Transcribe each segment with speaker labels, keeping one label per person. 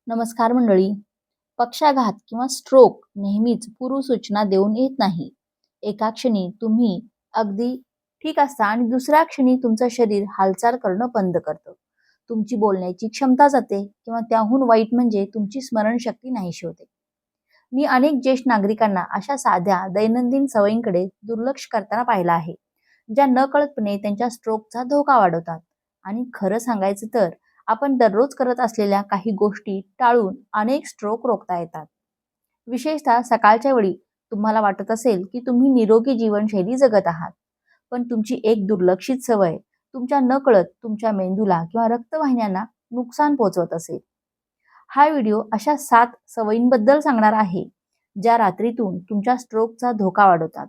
Speaker 1: नमस्कार मंडळी. पक्षाघात किंवा स्ट्रोक नेहमीच पूर्वसूचना देऊन येत नाही. एका क्षणी तुम्ही अगदी ठीक असता आणि दुसऱ्या क्षणी तुमचं शरीर हालचाल करणं बंद करतं. तुमची बोलण्याची क्षमता जाते किंवा त्याहून वाईट म्हणजे तुमची स्मरणशक्ती नाहीशी होते. मी अनेक ज्येष्ठ नागरिकांना अशा साध्या दैनंदिन सवयींकडे दुर्लक्ष करताना पाहिलं आहे, ज्या नकळतपणे त्यांच्या स्ट्रोकचा धोका वाढवतात. आणि खरं सांगायचं तर आपण दररोज करत असलेल्या काही गोष्टी टाळून अनेक स्ट्रोक रोखता येतात. विशेषतः सकाळच्या वेळी तुम्हाला वाटत असेल की तुम्ही निरोगी जीवनशैली जगत आहात, पण तुमची एक दुर्लक्षित सवय तुमच्या नकळत तुमच्या मेंदूला किंवा रक्तवाहिन्यांना नुकसान पोहोचवत असेल. हा व्हिडिओ अशा 7 सवयींबद्दल सांगणार आहे, ज्या रात्रीतून तुमच्या स्ट्रोकचा धोका वाढवतात.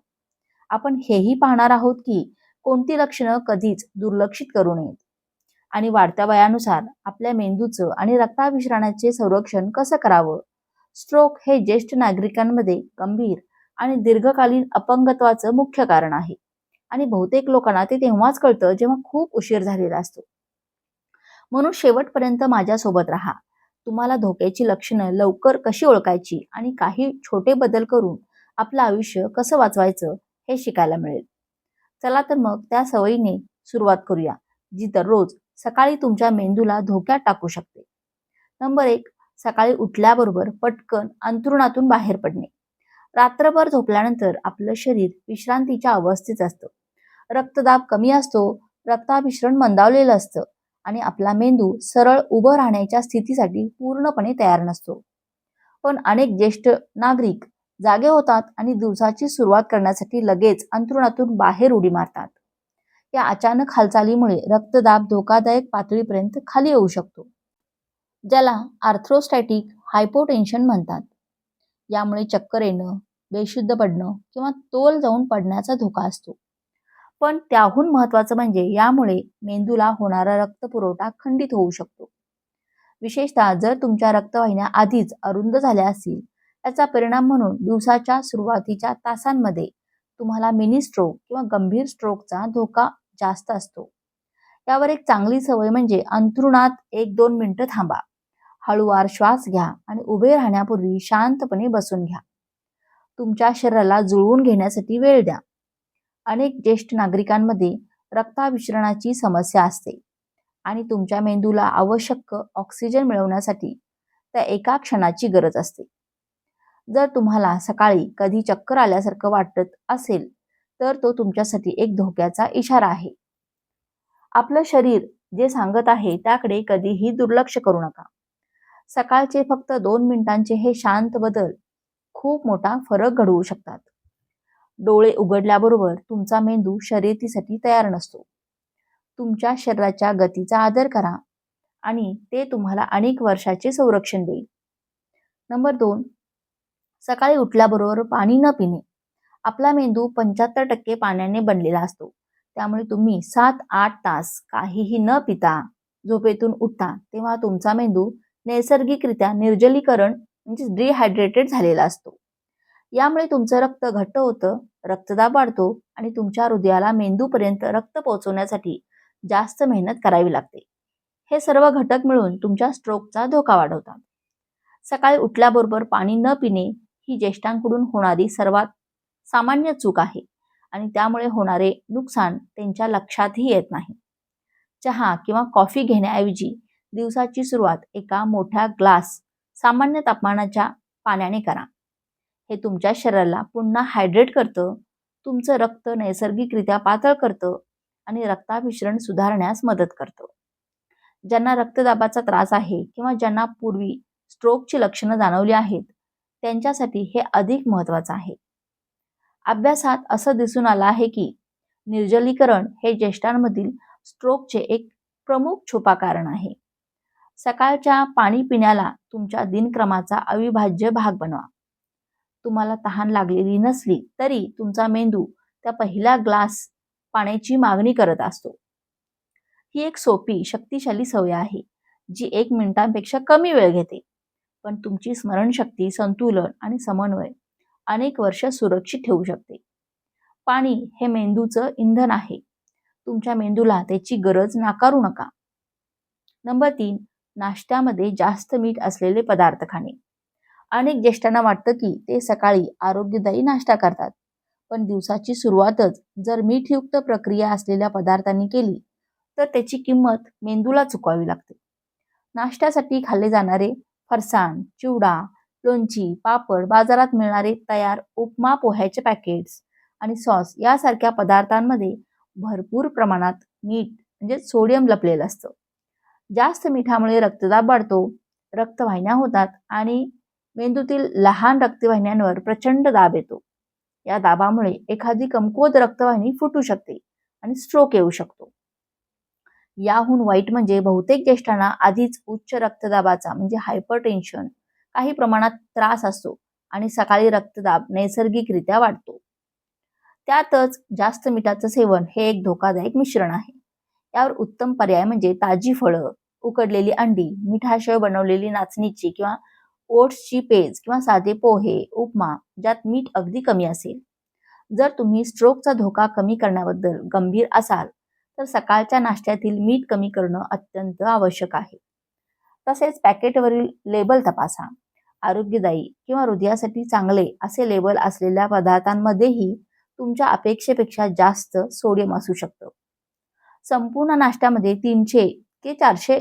Speaker 1: आपण हेही पाहणार आहोत की कोणती लक्षणं कधीच दुर्लक्षित करू नयेत आणि वाढत्या वयानुसार आपल्या मेंदूचं आणि रक्ताभिसरणाचे संरक्षण कसं करावं. स्ट्रोक हे ज्येष्ठ नागरिकांमध्ये गंभीर आणि दीर्घकालीन अपंगत्वाचं मुख्य कारण आहे आणि बहुतेक लोकांना ते तेव्हाच कळतं जेव्हा खूप उशीर झालेला असतो. म्हणून शेवटपर्यंत माझ्यासोबत राहा. तुम्हाला धोक्याची लक्षणं लवकर कशी ओळखायची आणि काही छोटे बदल करून आपलं आयुष्य कसं वाचवायचं हे शिकायला मिळेल. चला तर मग त्या सवयीने सुरुवात करूया, जी दररोज सकाळी तुमच्या मेंदूला धोक्यात टाकू शकते. नंबर 1. सकाळी उठल्याबरोबर पटकन अंथरुणातून बाहेर पडणे. रात्रभर झोपल्यानंतर आपलं शरीर विश्रांतीच्या अवस्थेत असतं. रक्तदाब कमी असतो, रक्ताभिसरण मंदावलेलं असतं आणि आपला मेंदू सरळ उभं राहण्याच्या स्थितीसाठी पूर्णपणे तयार नसतो. पण अनेक ज्येष्ठ नागरिक जागे होतात आणि दिवसाची सुरुवात करण्यासाठी लगेच अंथरुणातून बाहेर उडी मारतात. या अचानक हालचालीमुळे रक्तदाब धोकादायक पातळीपर्यंत खाली येऊ शकतो, ज्याला आर्थ्रोस्टॅटिक हायपोटेन्शन म्हणतात. यामुळे चक्कर येणं, बेशुद्ध पडणं किंवा तोल जाऊन पडण्याचा धोका असतो. पण त्याहून महत्त्वाचं म्हणजे यामुळे मेंदूला होणारा रक्तपुरवठा खंडित होऊ शकतो. विशेषतः जर तुमच्या रक्तवाहिन्या आधीच अरुंद झाल्या असतील, याचा परिणाम म्हणून दिवसाच्या सुरुवातीच्या तासांमध्ये तुम्हाला मिनी स्ट्रोक किंवा गंभीर स्ट्रोकचा धोका जास्त असतो. यावर एक चांगली सवय म्हणजे अंथरुणात 1-2 मिनिटं थांबा. हळूवार श्वास घ्या आणि उभे राहण्यापूर्वी शांतपणे बसून घ्या. तुमच्या शरीराला जुळवून घेण्यासाठी वेळ द्या. अनेक ज्येष्ठ नागरिकांमध्ये रक्ताभिसरणाची समस्या असते आणि तुमच्या मेंदूला आवश्यक ऑक्सिजन मिळवण्यासाठी त्या एका क्षणाची गरज असते. जर तुम्हाला सकाळी कधी चक्कर आल्यासारखं वाटत असेल, तर तो तुमच्यासाठी एक धोक्याचा इशारा आहे. आपलं शरीर जे सांगत आहे त्याकडे कधीही दुर्लक्ष करू नका. सकाळचे फक्त 2 मिनिटांचे हे शांत बदल खूप मोठा फरक घडवू शकतात. डोळे उघडल्याबरोबर तुमचा मेंदू शर्यतीसाठी तयार नसतो. तुमच्या शरीराच्या गतीचा आदर करा आणि ते तुम्हाला अनेक वर्षाचे संरक्षण देईल. नंबर 2. सकाळी उठल्याबरोबर पाणी न पिणे. आपला मेंदू 75% पाण्याने बनलेला असतो. त्यामुळे तुम्ही 7-8 तास काहीही न पिता झोपेतून उठता तेव्हा तुमचा मेंदू नैसर्गिकरित्या निर्जलीकरण म्हणजे डिहायड्रेटेड झालेला असतो. यामुळे तुमचं रक्त घट्ट होतं, रक्तदाब वाढतो आणि तुमच्या हृदयाला मेंदूपर्यंत रक्त पोहोचवण्यासाठी जास्त मेहनत करावी लागते. हे सर्व घटक मिळून तुमच्या स्ट्रोकचा धोका वाढवतात. सकाळी उठल्याबरोबर पाणी न पिणे ही ज्येष्ठांकडून होणारी सर्वात सामान्य चूक आहे आणि त्यामुळे होणारे नुकसान त्यांच्या लक्षातही येत नाही. चहा किंवा कॉफी घेण्याऐवजी दिवसाची सुरुवात एका मोठ्या ग्लास सामान्य तापमानाच्या पाण्याने करा. हे तुमच्या शरीराला पुन्हा हायड्रेट करतं, तुमचं रक्त नैसर्गिकरित्या पातळ करतं आणि रक्ताभिसरण सुधारण्यास मदत करतं. ज्यांना रक्तदाबाचा त्रास आहे किंवा ज्यांना पूर्वी स्ट्रोकची लक्षणं जाणवली आहेत, त्यांच्यासाठी हे अधिक महत्त्वाचं आहे. अभ्यासात असं दिसून आलं आहे की निर्जलीकरण हे ज्येष्ठांमधील स्ट्रोकचे एक प्रमुख छुपा कारण आहे. सकाळच्या पाणी पिण्याला तुमच्या दिनक्रमाचा अविभाज्य भाग बनवा. तुम्हाला तहान लागलेली नसली तरी तुमचा मेंदू त्या पहिल्या ग्लास पाण्याची मागणी करत असतो. ही एक सोपी, शक्तिशाली सवय आहे, जी 1 मिनिटांपेक्षा कमी वेळ घेते, पण तुमची स्मरणशक्ती, संतुलन आणि समन्वय अनेक वर्ष सुरक्षित ठेवू शकते. पाणी हे मेंदूचं इंधन आहे. तुमच्या मेंदूला त्याची गरज नाकारू नका. नंबर 3. नाश्त्यामध्ये जास्त मीठ असलेले पदार्थ खाणे. अनेक ज्येष्ठांना वाटतं की ते सकाळी आरोग्यदायी नाश्ता करतात, पण दिवसाची सुरुवातच जर मीठयुक्त प्रक्रिया असलेल्या पदार्थांनी केली तर त्याची किंमत मेंदूला चुकवावी लागते. नाश्त्यासाठी खाल्ले जाणारे फरसाण, चिवडा, लोणची, पापड, बाजारात मिळणारे तयार उपमा, पोह्याचे पॅकेट्स आणि सॉस यासारख्या पदार्थांमध्ये भरपूर प्रमाणात मीठ म्हणजे सोडियम लपलेलं असतं. जास्त मिठामुळे रक्तदाब वाढतो, रक्तवाहिन्या होतात आणि मेंदूतील लहान रक्तवाहिन्यांवर प्रचंड दाब येतो. या दाबामुळे एखादी कमकुवत रक्तवाहिनी फुटू शकते आणि स्ट्रोक येऊ शकतो. याहून वाईट म्हणजे बहुतेक ज्येष्ठांना आधीच उच्च रक्तदाबाचा म्हणजे हायपरटेन्शन काही प्रमाणात त्रास असतो आणि सकाळी रक्तदाब नैसर्गिकरित्या वाढतो. त्यातच जास्त मिठाचं सेवन हे एक धोकादायक मिश्रण आहे. यावर उत्तम पर्याय म्हणजे ताजी फळं, उकडलेली अंडी, मिठाशिवाय बनवलेली नाचणीची किंवा ओट्सची पेज किंवा साधे पोहे, उपमा ज्यात मीठ अगदी कमी असेल. जर तुम्ही स्ट्रोकचा धोका कमी करण्याबद्दल गंभीर असाल तर सकाळच्या नाश्त्यातील मीठ कमी करणं अत्यंत आवश्यक आहे. तसेच पॅकेटवरील लेबल तपासा. आरोग्यदायी किंवा हृदयासाठी चांगले असे लेबल असलेल्या पदार्थांमध्येही तुमच्या अपेक्षेपेक्षा जास्त सोडियम असू शकतं. संपूर्ण नाश्त्यामध्ये 300 ते 400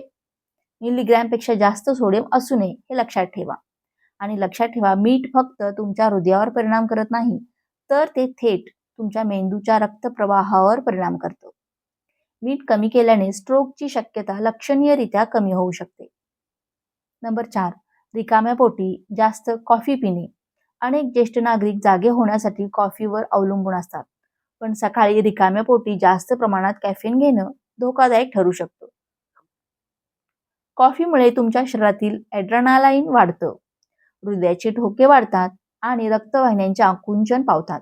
Speaker 1: मिलीग्रॅमपेक्षा जास्त सोडियम असू नये हे लक्षात ठेवा. आणि लक्षात ठेवा, मीठ फक्त तुमच्या हृदयावर परिणाम करत नाही, तर ते थेट तुमच्या मेंदूच्या रक्तप्रवाहावर परिणाम करतं. मीठ कमी केल्याने स्ट्रोकची शक्यता लक्षणीयरित्या कमी होऊ शकते. नंबर 4. रिकाम्या पोटी जास्त कॉफी पिणे. अनेक ज्येष्ठ नागरिक जागे होण्यासाठी कॉफीवर अवलंबून असतात, पण सकाळी रिकाम्या पोटी जास्त प्रमाणात कॅफीन घेणं धोकादायक ठरू शकतं. कॉफीमुळे तुमच्या शरीरातील ॲड्रेनालाईन वाढतं, हृदयाचे ठोके वाढतात आणि रक्तवाहिन्यांचे आकुंचन पावतात.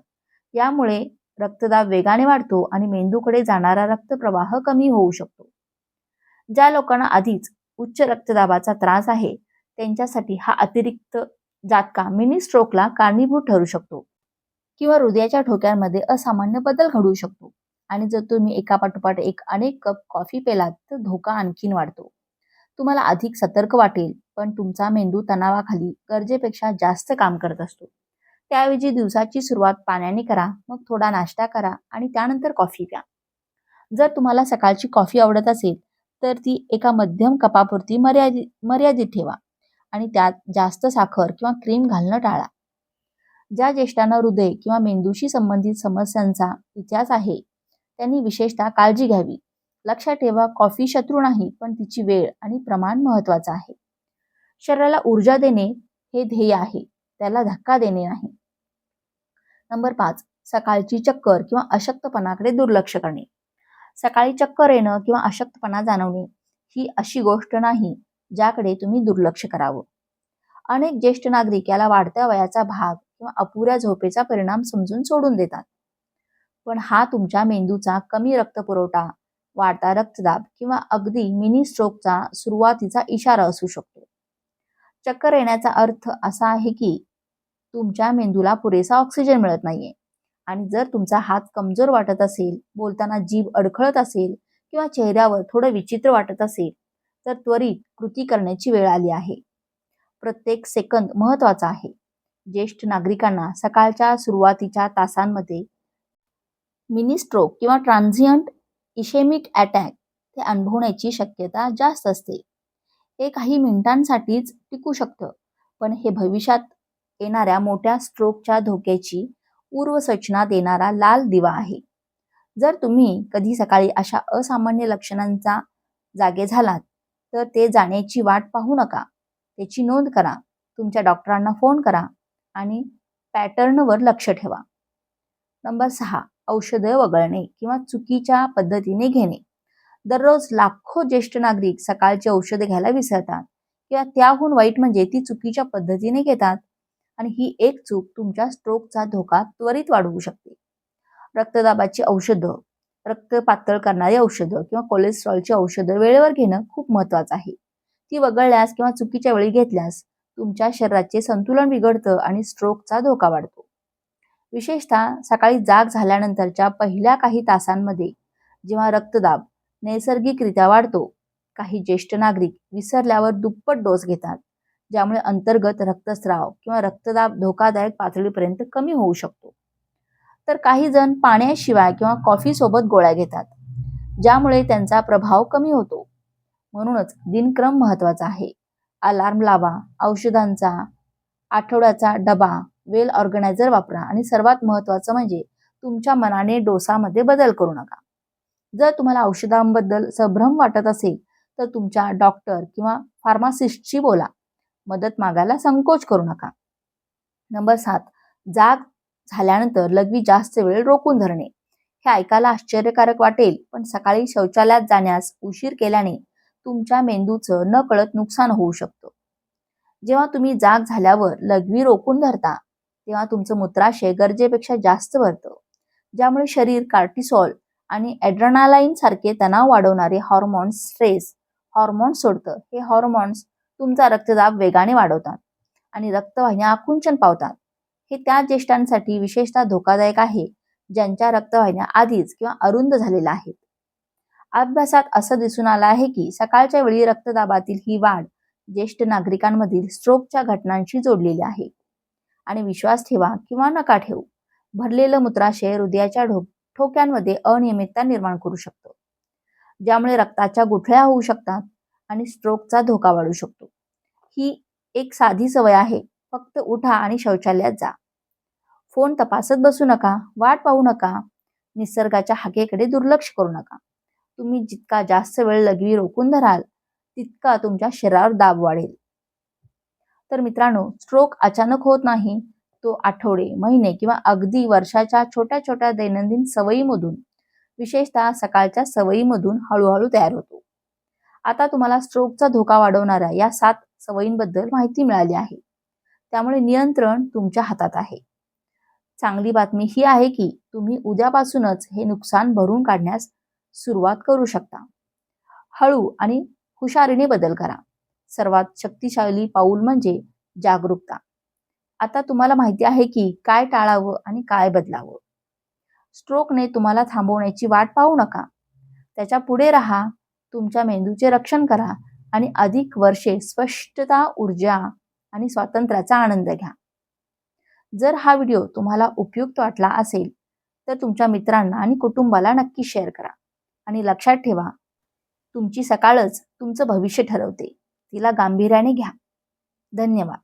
Speaker 1: यामुळे रक्तदाब वेगाने वाढतो आणि मेंदूकडे जाणारा रक्तप्रवाह कमी होऊ शकतो. ज्या लोकांना आधीच उच्च रक्तदाबाचा त्रास आहे त्यांच्यासाठी हा अतिरिक्त जातका मिनी स्ट्रोकला कारणीभूत ठरू शकतो किंवा हृदयाच्या ठोक्यांमध्ये असामान्य बदल घडू शकतो. आणि जर तुम्ही एकापाठोपाठ एक अनेक कप कॉफी पेलात तर धोका आणखीन वाढतो. तुम्हाला अधिक सतर्क वाटेल, पण तुमचा मेंदू तणावाखाली गरजेपेक्षा जास्त काम करत असतो. त्याऐवजी दिवसाची सुरुवात पाण्याने करा, मग थोडा नाश्ता करा आणि त्यानंतर कॉफी प्या. जर तुम्हाला सकाळची कॉफी आवडत असेल तर ती एका मध्यम कपापुरती मर्यादित ठेवा आणि त्यात जास्त साखर किंवा क्रीम घालणं टाळा. ज्या ज्येष्ठांना हृदय किंवा मेंदूशी संबंधित समस्यांचा इतिहास आहे त्यांनी विशेषतः काळजी घ्यावी. लक्षात ठेवा, कॉफी शत्रू नाही, पण तिची वेळ आणि प्रमाण महत्वाचं आहे. शरीराला ऊर्जा देणे हे ध्येय आहे, त्याला धक्का देणे नाही. नंबर 5. सकाळची चक्कर किंवा अशक्तपणाकडे दुर्लक्ष करणे. सकाळी चक्कर येणं किंवा अशक्तपणा जाणवणे ही अशी गोष्ट नाही ज्याकडे तुम्ही दुर्लक्ष करावं. अनेक ज्येष्ठ नागरिक याला वाढत्या वयाचा भाग किंवा अपुऱ्या झोपेचा परिणाम समजून सोडून देतात. पण हा तुमच्या मेंदूचा कमी रक्तपुरवठा, वाढता रक्तदाब किंवा अगदी मिनी स्ट्रोकचा सुरुवातीचा इशारा असू शकतो. चक्कर येण्याचा अर्थ असा आहे की तुमच्या मेंदूला पुरेसा ऑक्सिजन मिळत नाहीये. आणि जर तुमचा हात कमजोर वाटत असेल, बोलताना जीभ अडखळत असेल किंवा चेहऱ्यावर थोडं विचित्र वाटत असेल तर त्वरित कृती करण्याची वेळ आली आहे. प्रत्येक सेकंद महत्वाचा आहे. ज्येष्ठ नागरिकांना सकाळच्या सुरुवातीच्या तासांमध्ये मिनी स्ट्रोक किंवा ट्रान्झियंट इशेमिक अटॅक ते अनुभवण्याची शक्यता जास्त असते. हे काही मिनिटांसाठीच टिकू शकतं, पण हे भविष्यात येणाऱ्या मोठ्या स्ट्रोकच्या धोक्याची पूर्वसूचना देणारा लाल दिवा आहे. जर तुम्ही कधी सकाळी अशा असामान्य लक्षणांचा जागे झालात तर ते जाण्याची वाट पाहू नका. त्याची नोंद करा, तुमच्या डॉक्टरांना फोन करा आणि पॅटर्नवर लक्ष ठेवा. नंबर 6. औषधं वगळणे किंवा चुकीच्या पद्धतीने घेणे. दररोज लाखो ज्येष्ठ नागरिक सकाळची औषधे घ्यायला विसरतात किंवा त्याहून वाईट म्हणजे ती चुकीच्या पद्धतीने घेतात आणि ही एक चूक तुमच्या स्ट्रोकचा धोका त्वरित वाढवू शकते. रक्तदाबाची औषधं, रक्त पातळ करणारी औषधं किंवा कोलेस्ट्रॉलची औषधं वेळेवर घेणं खूप महत्वाचं आहे. ती वगळल्यास किंवा चुकीच्या वेळी घेतल्यास तुमच्या शरीराचे संतुलन बिघडतं आणि स्ट्रोकचा धोका वाढतो. विशेषतः सकाळी जाग झाल्यानंतरच्या पहिल्या काही तासांमध्ये जेव्हा रक्तदाब नैसर्गिकरित्या वाढतो काही ज्येष्ठ नागरिक विसरल्यावर दुप्पट डोस घेतात, ज्यामुळे अंतर्गत रक्तस्राव किंवा रक्तदाब धोकादायक पातळीपर्यंत कमी होऊ शकतो. तर काही जण पाण्याशिवाय किंवा कॉफी सोबत गोळ्या घेतात, ज्यामुळे त्यांचा प्रभाव कमी होतो. म्हणूनच दिनक्रम महत्वाचा आहे. अलार्म लावा, औषधांचा आठवड्याचा डबा, वेल ऑर्गनायझर वापरा आणि सर्वात महत्त्वाचं म्हणजे तुमच्या मनाने डोसामध्ये बदल करू नका. जर तुम्हाला औषधांबद्दल संभ्रम वाटत असेल तर तुमच्या डॉक्टर किंवा फार्मासिस्टशी बोला. मदत मागायला संकोच करू नका. नंबर 7, जाग झाल्यानंतर लघवी जास्त वेळ रोखून धरणे. हे ऐकायला आश्चर्यकारक वाटेल, पण सकाळी शौचालयात जाण्यास उशीर केल्याने तुमच्या मेंदूचं नकळत नुकसान होऊ शकतं. जेव्हा तुम्ही जाग झाल्यावर लघवी रोखून धरता, तेव्हा तुमचं मूत्राशय गरजेपेक्षा जास्त भरतं, ज्यामुळे शरीर कार्टिसॉल आणि ॲड्रेनालाईन सारखे तणाव वाढवणारे हॉर्मोन्स स्ट्रेस हॉर्मोन्स सोडतं. हे हॉर्मोन्स तुमचा रक्तदाब वेगाने वाढवतात आणि रक्तवाहिन्या आकुंचन पावतात. हे त्या ज्येष्ठांसाठी विशेषतः धोकादायक आहे, ज्यांच्या रक्तवाहिन्या आधीच किंवा अरुंद झालेल्या आहेत. अभ्यासात असं दिसून आलं आहे की सकाळच्या वेळी रक्तदाबातील ही वाढ ज्येष्ठ नागरिकांमधील स्ट्रोकच्या घटनांशी जोडलेली आहे. आणि विश्वास ठेवा किंवा नका ठेवू, भरलेलं मूत्राशय हृदयाच्या ठोक्यांमध्ये अनियमितता निर्माण करू शकतो, ज्यामुळे रक्ताच्या गुठळ्या होऊ शकतात आणि स्ट्रोकचा धोका वाढू शकतो. ही एक साधी सवय आहे. फक्त उठा आणि शौचालयात जा. फोन तपासत बसू नका, वाट पाहू नका, निसर्गाच्या हाकेकडे दुर्लक्ष करू नका. तुम्ही जितका जास्त वेळ लघवी रोखून धराल, तितका तुमच्या शरीरावर दाब वाढेल. तर मित्रांनो, स्ट्रोक अचानक होत नाही. तो आठवडे, महिने किंवा अगदी वर्षाच्या छोट्या छोट्या दैनंदिन सवयीमधून, विशेषतः सकाळच्या सवयीमधून हळूहळू तयार होतो. आता तुम्हाला स्ट्रोकचा धोका वाढवणाऱ्या या 7 सवयींबद्दल माहिती मिळाली आहे. त्यामुळे नियंत्रण तुमच्या हातात आहे. चांगली बातमी ही आहे की तुम्ही उद्यापासूनच हे नुकसान भरून काढण्यास सुरुवात करू शकता. हळू आणि हुशारीने बदल करा. सर्वात शक्तिशाली पाऊल म्हणजे जागरूकता. आता तुम्हाला माहिती आहे की काय टाळावं आणि काय बदलावं. स्ट्रोकने तुम्हाला थांबवण्याची वाट पाहू नका. त्याच्या पुढे राहा, तुमच्या मेंदूचे रक्षण करा आणि अधिक वर्षे स्पष्टता, ऊर्जा आणि स्वातंत्र्याचा आनंद घ्या. जर हा व्हिडिओ तुम्हाला उपयुक्त वाटला असेल तर तुमच्या मित्रांना आणि कुटुंबाला नक्की शेअर करा. आणि लक्षात ठेवा, तुमची सकाळच तुमचं भविष्य ठरवते. तिला गांभीर्याने घ्या. धन्यवाद.